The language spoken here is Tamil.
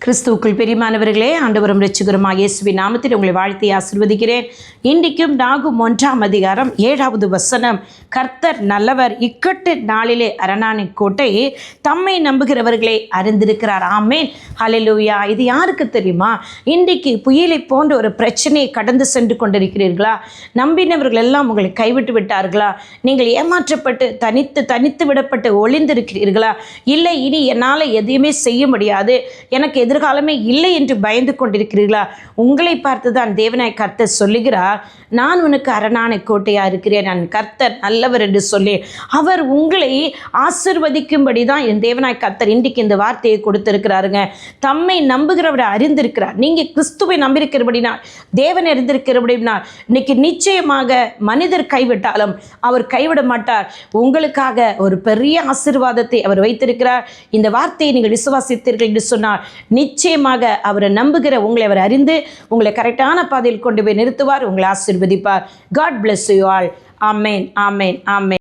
கிறிஸ்துவுக்குள் பெரியமானவர்களே, ஆண்டவரும் இரட்சகருமாகிய இயேசுவின் நாமத்தில் உங்களை வாழ்த்தி ஆசீர்வதிக்கிறேன். இன்றைக்கும் நாகும் 1ஆம் அதிகாரம் 7வது வசனம், கர்த்தர் நல்லவர், இக்கட்டு நாளிலே அரணானை கோட்டை, தம்மை நம்புகிறவர்களை அறிந்திருக்கிறார். ஆமேன், ஹல்லேலூயா. இது யாருக்கு தெரியுமா? இன்றைக்கு புயலை போன்ற ஒரு பிரச்சனையை கடந்து சென்று கொண்டிருக்கிறீர்களா? நம்பினவர்கள் எல்லாம் உங்களை கைவிட்டு விட்டார்களா? நீங்கள் ஏமாற்றப்பட்டு தனித்து விடப்பட்டு ஒளிந்திருக்கிறீர்களா? இல்லை, இனி என்னால் எதையுமே செய்ய முடியாது, எனக்கு எதிர்காலமே இல்லை என்று பயந்து கொண்டிருக்கிறீர்களா? உங்களை பார்த்து தான் தேவனாய் கர்த்தர் சொல்லுகிறார், நான் உனக்கு அரணானை கோட்டையா இருக்கிறேன், நான் கர்த்தர் நல்லவர் என்று சொல்லி அவர் உங்களை ஆசிர்வதிக்கும்படி தான் என் தேவனாய் கர்த்தர் இன்றைக்கு இந்த வார்த்தையை கொடுத்திருக்கிறாருங்க. தம்மை நம்புகிறவரை அறிந்திருக்கிறார். நீங்கள் கிறிஸ்துவை நம்பியிருக்கிறபடினால், தேவன் அறிந்திருக்கிறபடினால், இன்னைக்கு நிச்சயமாக மனிதர் கைவிட்டாலும் அவர் கைவிட மாட்டார். உங்களுக்காக ஒரு பெரிய ஆசீர்வாதத்தை அவர் வைத்திருக்கிறார். இந்த வார்த்தையை நீங்கள் விசுவாசித்தீர்கள் என்று சொன்னார், நிச்சயமாக அவரை நம்புகிற உங்களை அவர் அறிந்து உங்களை கரெக்டான பாதையில் கொண்டு போய் நிறுத்துவார், உங்களை ஆசீர்வதிப்பார். God bless you all. Amen, amen, amen.